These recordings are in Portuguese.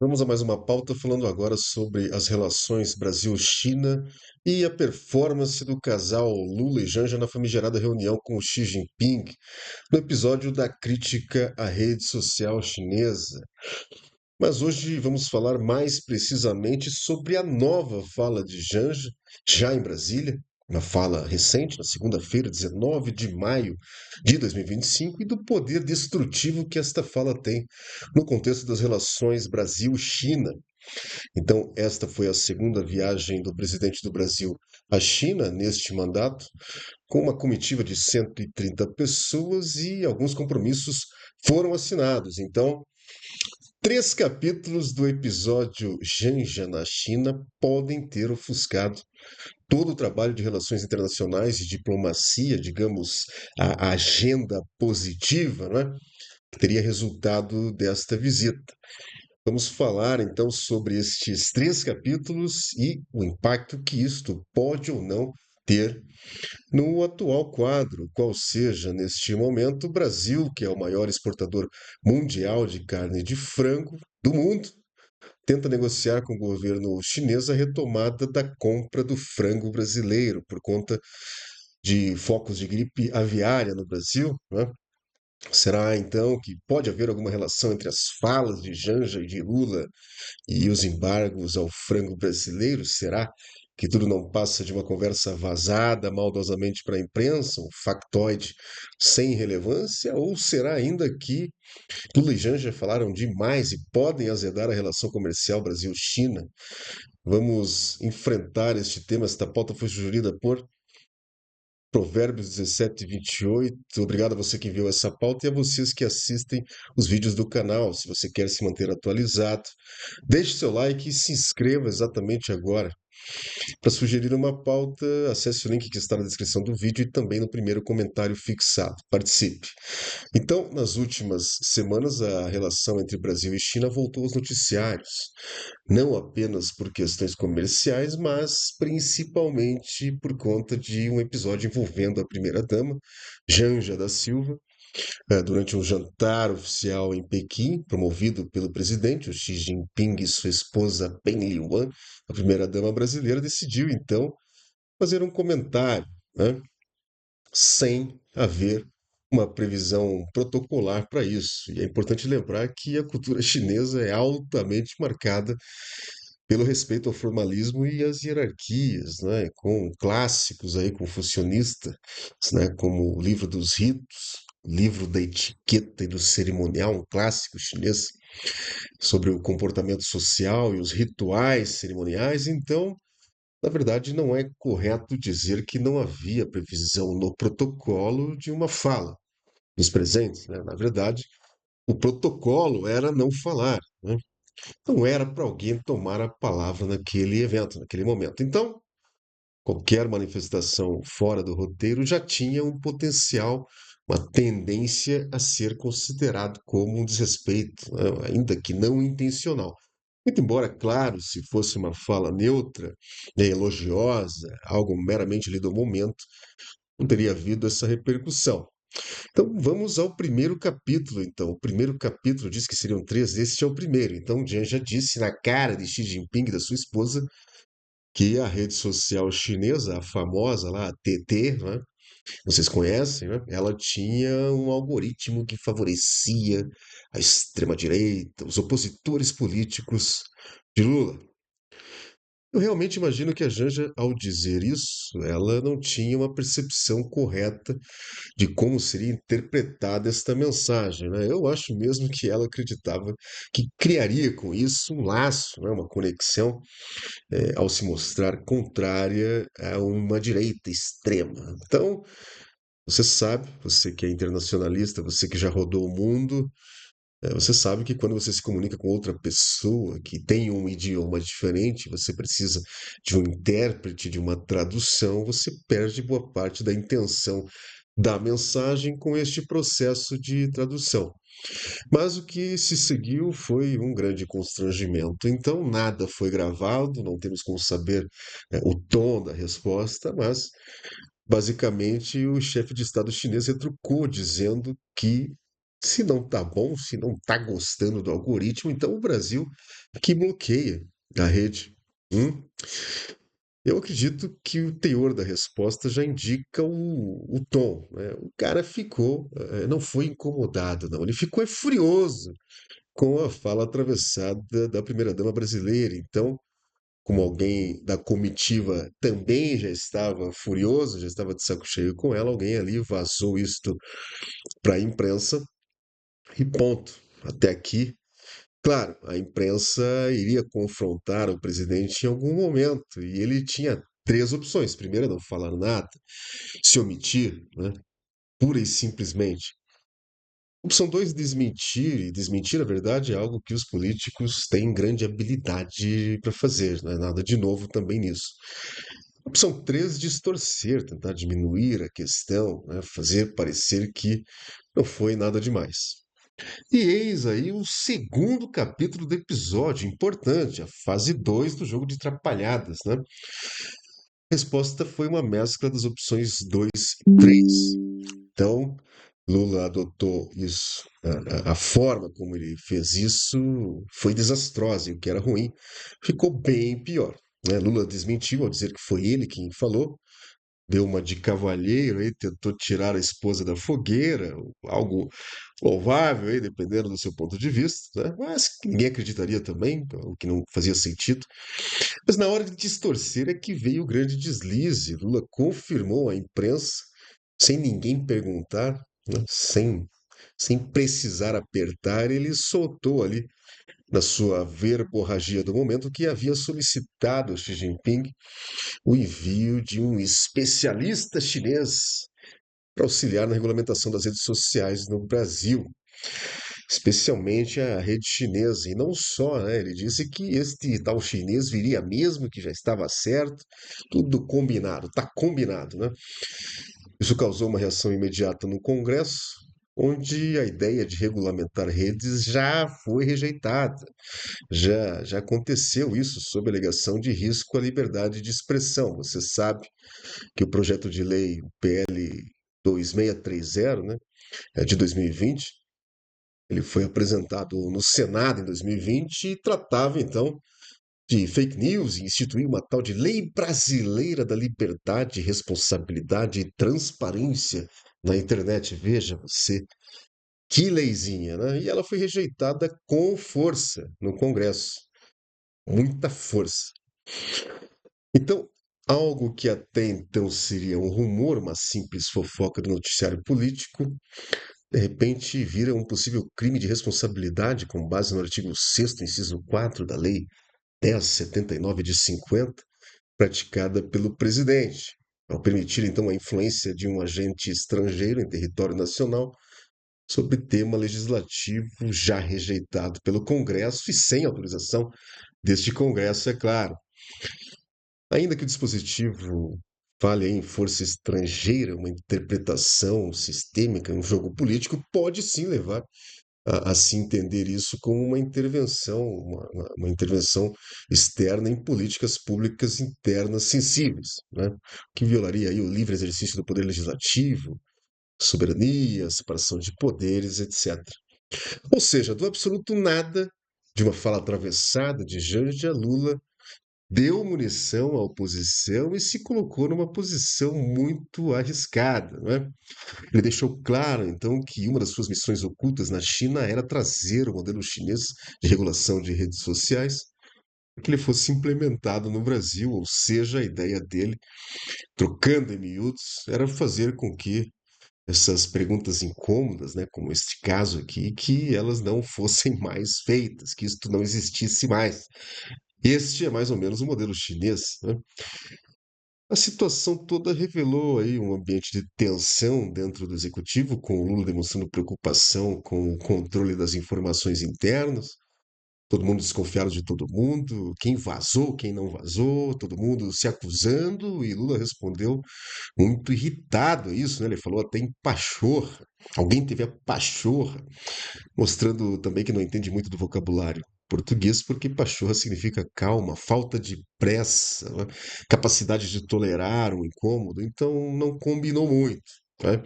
Vamos a mais uma pauta falando agora sobre as relações Brasil-China e a performance do casal Lula e Janja na famigerada reunião com o Xi Jinping, no episódio da crítica à rede social chinesa. Mas hoje vamos falar mais precisamente sobre a nova fala de Janja, já em Brasília, uma fala recente, na segunda-feira, 19 de maio de 2025, e 25, e do poder destrutivo que esta fala tem no contexto das relações Brasil-China. Então, esta foi a segunda viagem do presidente do Brasil à China neste mandato, com uma comitiva de 130 pessoas e alguns compromissos foram assinados. Então, três capítulos do episódio Janja na China podem ter ofuscado todo o trabalho de relações internacionais e diplomacia, digamos, a agenda positiva, né, que teria resultado desta visita. Vamos falar então sobre estes três capítulos e o impacto que isto pode ou não ter no atual quadro, qual seja, neste momento, o Brasil, que é o maior exportador mundial de carne de frango do mundo, tenta negociar com o governo chinês a retomada da compra do frango brasileiro por conta de focos de gripe aviária no Brasil, né? Será então que pode haver alguma relação entre as falas de Janja e de Lula e os embargos ao frango brasileiro? Será que tudo não passa de uma conversa vazada maldosamente para a imprensa, um factoide sem relevância? Ou será ainda que Lula e Janja falaram demais e podem azedar a relação comercial Brasil-China? Vamos enfrentar este tema. Esta pauta foi sugerida por Provérbios 17 e 28. Obrigado a você que enviou essa pauta e a vocês que assistem os vídeos do canal. Se você quer se manter atualizado, deixe seu like e se inscreva exatamente agora. Para sugerir uma pauta, acesse o link que está na descrição do vídeo e também no primeiro comentário fixado. Participe. Então, nas últimas semanas, a relação entre Brasil e China voltou aos noticiários, não apenas por questões comerciais, mas principalmente por conta de um episódio envolvendo a primeira-dama, Janja da Silva, durante um jantar oficial em Pequim, promovido pelo presidente, o Xi Jinping, e sua esposa Pen Liuan, a primeira-dama brasileira, decidiu então fazer um comentário, né, sem haver uma previsão protocolar para isso. E é importante lembrar que a cultura chinesa é altamente marcada pelo respeito ao formalismo e às hierarquias, né, com clássicos aí confucionistas, né, como o livro dos ritos, o livro da etiqueta e do cerimonial, um clássico chinês sobre o comportamento social e os rituais cerimoniais. Então, na verdade, não é correto dizer que não havia previsão no protocolo de uma fala dos presentes, né? Na verdade, o protocolo era não falar, né? Não era para alguém tomar a palavra naquele evento, naquele momento. Então, qualquer manifestação fora do roteiro já tinha um potencial, uma tendência a ser considerado como um desrespeito, né? Ainda que não intencional. Muito embora, claro, se fosse uma fala neutra, né, elogiosa, algo meramente lido ao momento, não teria havido essa repercussão. Então, vamos ao primeiro capítulo, então. O primeiro capítulo diz que seriam três, este é o primeiro. Então, Jian já disse na cara de Xi Jinping e da sua esposa que a rede social chinesa, a famosa lá, a TT, né, vocês conhecem, né? Ela tinha um algoritmo que favorecia a extrema-direita, os opositores políticos de Lula. Eu realmente imagino que a Janja, ao dizer isso, ela não tinha uma percepção correta de como seria interpretada esta mensagem, né? Eu acho mesmo que ela acreditava que criaria com isso um laço, né? Uma conexão, ao se mostrar contrária a uma direita extrema. Então, você sabe, você que é internacionalista, você que já rodou o mundo, você sabe que quando você se comunica com outra pessoa que tem um idioma diferente, você precisa de um intérprete, de uma tradução, você perde boa parte da intenção da mensagem com este processo de tradução. Mas o que se seguiu foi um grande constrangimento. Então, nada foi gravado, não temos como saber, o tom da resposta, mas basicamente o chefe de Estado chinês retrucou dizendo que Se não tá bom, se não tá gostando do algoritmo, então o Brasil que bloqueia a rede. Hum? Eu acredito que o teor da resposta já indica o tom, né? O cara ficou, não foi incomodado, não. Ele ficou furioso com a fala atravessada da primeira-dama brasileira. Então, como alguém da comitiva também já estava furioso, já estava de saco cheio com ela, alguém ali vazou isto para a imprensa e ponto. Até aqui, claro, a imprensa iria confrontar o presidente em algum momento e ele tinha três opções. Primeiro, não falar nada, se omitir, né? Pura e simplesmente. Opção 2, desmentir. E desmentir a verdade é algo que os políticos têm grande habilidade para fazer, não é nada de novo também nisso. Opção 3, distorcer, tentar diminuir a questão, né? Fazer parecer que não foi nada demais. E eis aí o segundo capítulo do episódio, importante, a fase 2 do jogo de trapalhadas, né? A resposta foi uma mescla das opções 2 e 3. Então, Lula adotou isso. A forma como ele fez isso foi desastrosa, e o que era ruim ficou bem pior, né? Lula desmentiu ao dizer que foi ele quem falou, deu uma de cavalheiro aí, tentou tirar a esposa da fogueira, algo louvável aí, dependendo do seu ponto de vista, né? Mas que ninguém acreditaria também, o que não fazia sentido. Mas na hora de distorcer é que veio o grande deslize. Lula confirmou à imprensa, sem ninguém perguntar, né? Sem precisar apertar, ele soltou ali, na sua verborragia do momento, que havia solicitado ao Xi Jinping o envio de um especialista chinês para auxiliar na regulamentação das redes sociais no Brasil, especialmente a rede chinesa. E não só, né? Ele disse que este tal chinês viria mesmo, que já estava certo, tudo combinado, está combinado, né? Isso causou uma reação imediata no Congresso, onde a ideia de regulamentar redes já foi rejeitada. Já aconteceu isso sob alegação de risco à liberdade de expressão. Você sabe que o projeto de lei, o PL 2630, né, é de 2020, ele foi apresentado no Senado em 2020 e tratava então de fake news e instituir uma tal de Lei Brasileira da Liberdade, Responsabilidade e Transparência na internet. Veja você, que leizinha, né? E ela foi rejeitada com força no Congresso, muita força. Então, algo que até então seria um rumor, uma simples fofoca do noticiário político, de repente vira um possível crime de responsabilidade com base no artigo 6º, inciso 4 da Lei 1079 de 50, praticada pelo presidente, ao permitir então a influência de um agente estrangeiro em território nacional sobre tema legislativo já rejeitado pelo Congresso e sem autorização deste Congresso, é claro. Ainda que o dispositivo fale em força estrangeira, uma interpretação sistêmica, um jogo político, pode sim levar a se entender isso como uma intervenção, uma intervenção externa em políticas públicas internas sensíveis, né? Que violaria aí o livre exercício do poder legislativo, soberania, separação de poderes, etc. Ou seja, do absoluto nada de uma fala atravessada de Janja, Lula deu munição à oposição e se colocou numa posição muito arriscada, né? Ele deixou claro, então, que uma das suas missões ocultas na China era trazer o modelo chinês de regulação de redes sociais para que ele fosse implementado no Brasil, ou seja, a ideia dele, trocando em miúdos, era fazer com que essas perguntas incômodas, né, como este caso aqui, que elas não fossem mais feitas, que isto não existisse mais. Este é mais ou menos o modelo chinês, né? A situação toda revelou aí um ambiente de tensão dentro do executivo, com o Lula demonstrando preocupação com o controle das informações internas, todo mundo desconfiado de todo mundo, quem vazou, quem não vazou, todo mundo se acusando, e Lula respondeu muito irritado a isso, né? Ele falou até em pachorra. Alguém teve a pachorra, mostrando também que não entende muito do vocabulário português, porque pachorra significa calma, falta de pressa, né? Capacidade de tolerar um incômodo, então não combinou muito. né?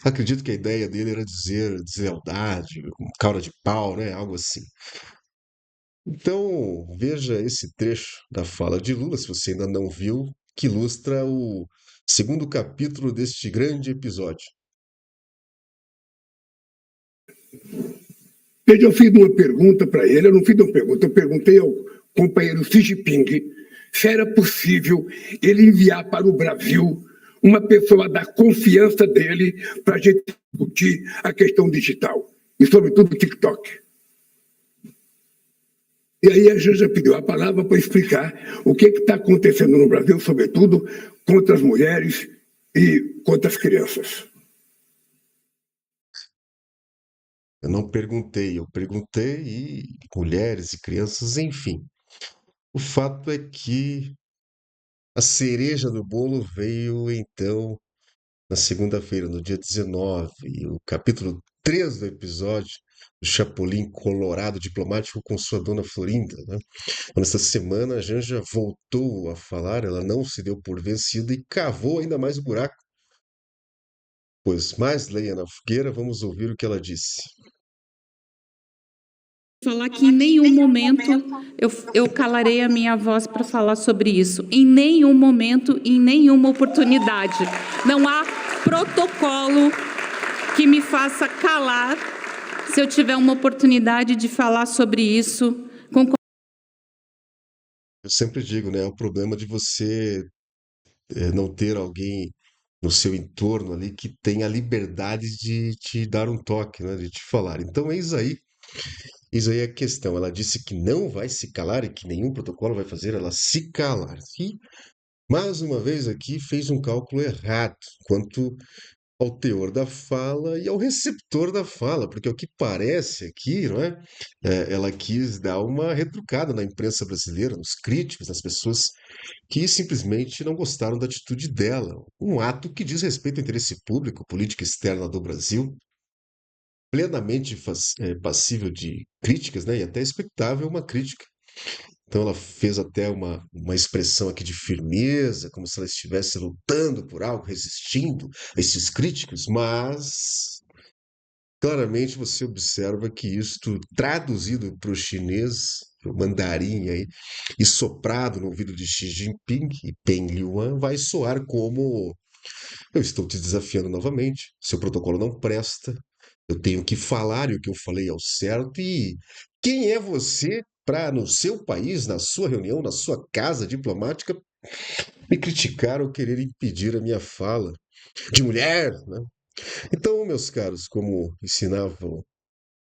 Acredito que a ideia dele era dizer deslealdade, cara de pau, né? Algo assim. Então, veja esse trecho da fala de Lula, se você ainda não viu, que ilustra o segundo capítulo deste grande episódio. Veja, eu fiz uma pergunta para ele, eu não fiz uma pergunta, eu perguntei ao companheiro Xi Jinping se era possível ele enviar para o Brasil uma pessoa da confiança dele para a gente discutir a questão digital, e sobretudo o TikTok. E aí a Janja pediu a palavra para explicar o que está acontecendo no Brasil, sobretudo contra as mulheres e contra as crianças. Eu perguntei e mulheres e crianças, enfim. O fato é que a cereja do bolo veio então na segunda-feira, no dia 19, e o capítulo 3 do episódio do Chapolin Colorado diplomático com sua dona Florinda, né? Nesta semana, a Janja voltou a falar, ela não se deu por vencida e cavou ainda mais o buraco. Pois mais lenha na fogueira, vamos ouvir o que ela disse. Falar que em nenhum momento eu calarei a minha voz para falar sobre isso. Em nenhum momento, em nenhuma oportunidade. Não há protocolo que me faça calar se eu tiver uma oportunidade de falar sobre isso. Eu sempre digo, né? É o problema de você não ter alguém no seu entorno ali que tenha a liberdade de te dar um toque, né? De te falar. Então, eis aí a questão. Ela disse que não vai se calar e que nenhum protocolo vai fazer ela se calar. E, mais uma vez aqui, fez um cálculo errado quanto ao teor da fala e ao receptor da fala, porque o que parece aqui, não é? Ela quis dar uma retrucada na imprensa brasileira, nos críticos, nas pessoas que simplesmente não gostaram da atitude dela. Um ato que diz respeito ao interesse público, política externa do Brasil, plenamente passível de críticas, né? E até expectável uma crítica. Então ela fez até uma expressão aqui de firmeza, como se ela estivesse lutando por algo, resistindo a esses críticos, mas claramente você observa que isto, traduzido para o chinês, para o mandarim aí, e soprado no ouvido de Xi Jinping e Peng Liyuan, vai soar como: eu estou te desafiando novamente, seu protocolo não presta, eu tenho que falar e o que eu falei é o certo, e quem é você para, no seu país, na sua reunião, na sua casa diplomática, me criticar ou querer impedir a minha fala de mulher, né? Então, meus caros, como ensinavam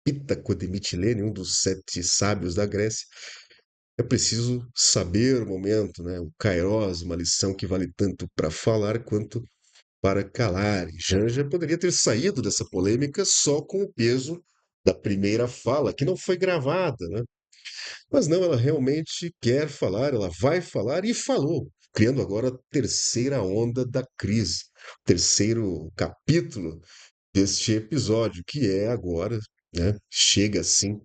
Pítaco de Mitilene, um dos sete sábios da Grécia, é preciso saber o momento, né? O Kairos, uma lição que vale tanto para falar quanto para calar. E Janja poderia ter saído dessa polêmica só com o peso da primeira fala, que não foi gravada, né? Mas não, ela realmente quer falar, ela vai falar e falou, criando agora a terceira onda da crise, o terceiro capítulo deste episódio, que é agora, né? Chega assim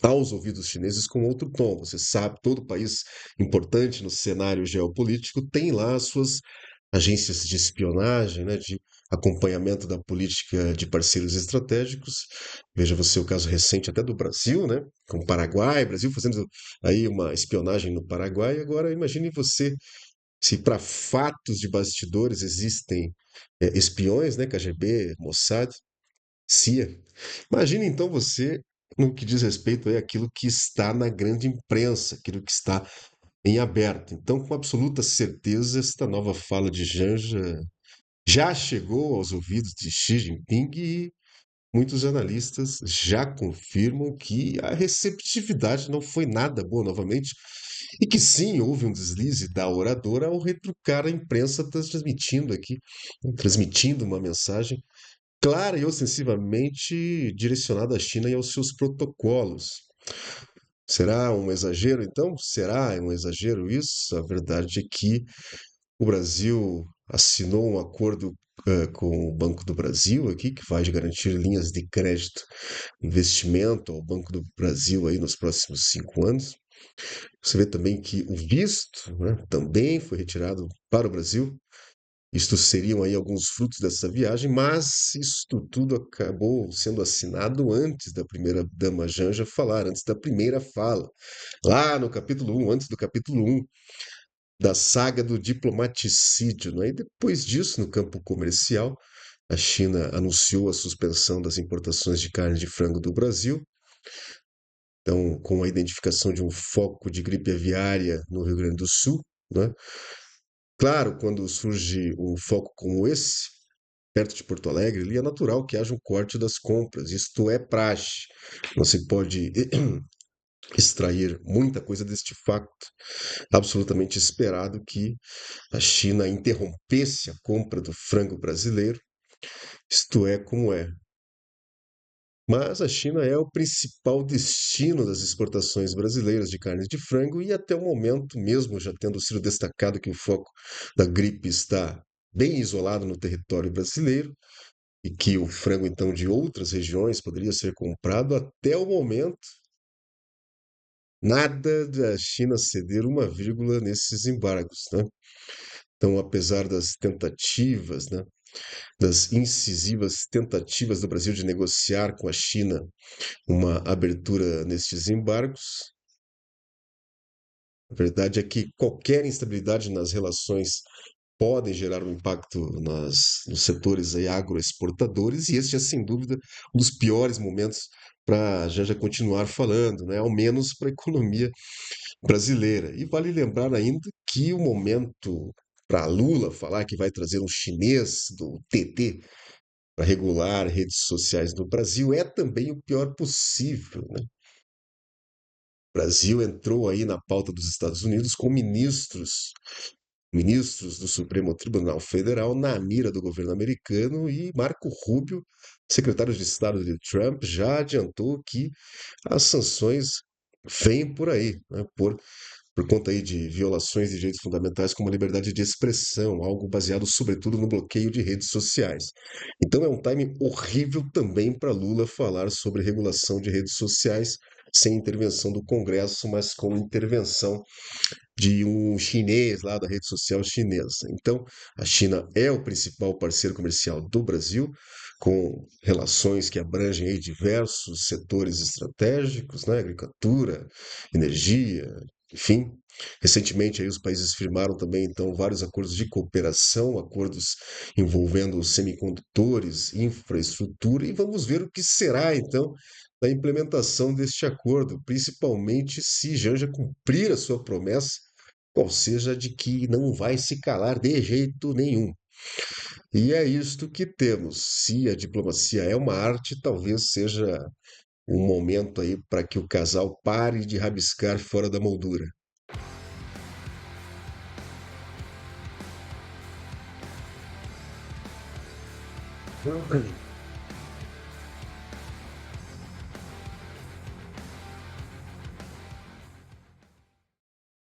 aos ouvidos chineses com outro tom. Você sabe, todo país importante no cenário geopolítico tem lá as suas agências de espionagem, né, de acompanhamento da política de parceiros estratégicos. Veja você o caso recente até do Brasil, né, com o Paraguai, Brasil fazendo aí uma espionagem no Paraguai. Agora imagine você se para fatos de bastidores existem espiões, né, KGB, Mossad, CIA. Imagine então você no que diz respeito aí àquilo que está na grande imprensa, aquilo que está em aberto. Então, com absoluta certeza, esta nova fala de Janja já chegou aos ouvidos de Xi Jinping e muitos analistas já confirmam que a receptividade não foi nada boa novamente e que sim, houve um deslize da oradora ao retrucar a imprensa transmitindo aqui, transmitindo uma mensagem clara e ostensivamente direcionada à China e aos seus protocolos. Será um exagero, então? Será um exagero isso? A verdade é que o Brasil assinou um acordo com o Banco do Brasil aqui, que vai garantir linhas de crédito, investimento ao Banco do Brasil aí nos próximos 5 anos. Você vê também que o visto, né, também foi retirado para o Brasil. Isto seriam aí alguns frutos dessa viagem, mas isto tudo acabou sendo assinado antes da primeira-dama Janja falar, antes da primeira fala, lá no capítulo 1, antes do capítulo 1 da saga do diplomaticídio, né? E depois disso, no campo comercial, a China anunciou a suspensão das importações de carne de frango do Brasil, então, com a identificação de um foco de gripe aviária no Rio Grande do Sul, né? Claro, quando surge um foco como esse, perto de Porto Alegre, ali é natural que haja um corte das compras. Isto é praxe. Não se pode extrair muita coisa deste facto. Absolutamente esperado que a China interrompesse a compra do frango brasileiro. Isto é como é. Mas a China é o principal destino das exportações brasileiras de carne de frango e até o momento, mesmo já tendo sido destacado que o foco da gripe está bem isolado no território brasileiro e que o frango então de outras regiões poderia ser comprado, até o momento nada da China ceder uma vírgula nesses embargos, né? Então, apesar das tentativas, né, das incisivas tentativas do Brasil de negociar com a China uma abertura nestes embargos. A verdade é que qualquer instabilidade nas relações podem gerar um impacto nos setores aí agroexportadores, e este é, sem dúvida, um dos piores momentos para a Janja continuar falando, né? Ao menos para a economia brasileira. E vale lembrar ainda que o momento para Lula falar que vai trazer um chinês do TT para regular redes sociais no Brasil é também o pior possível, né? O Brasil entrou aí na pauta dos Estados Unidos com ministros do Supremo Tribunal Federal na mira do governo americano, e Marco Rubio, secretário de Estado de Trump, já adiantou que as sanções vêm por aí, né, por conta aí de violações de direitos fundamentais como a liberdade de expressão, algo baseado sobretudo no bloqueio de redes sociais. Então é um timing horrível também para Lula falar sobre regulação de redes sociais sem intervenção do Congresso, mas com intervenção de um chinês lá da rede social chinesa. Então, a China é o principal parceiro comercial do Brasil, com relações que abrangem aí diversos setores estratégicos, né? Agricultura, energia, enfim. Recentemente aí os países firmaram também então vários acordos de cooperação, acordos envolvendo semicondutores, infraestrutura, e vamos ver o que será então da implementação deste acordo, principalmente se Janja cumprir a sua promessa, qual seja a de que não vai se calar de jeito nenhum. E é isto que temos. Se a diplomacia é uma arte, talvez seja um momento aí para que o casal pare de rabiscar fora da moldura.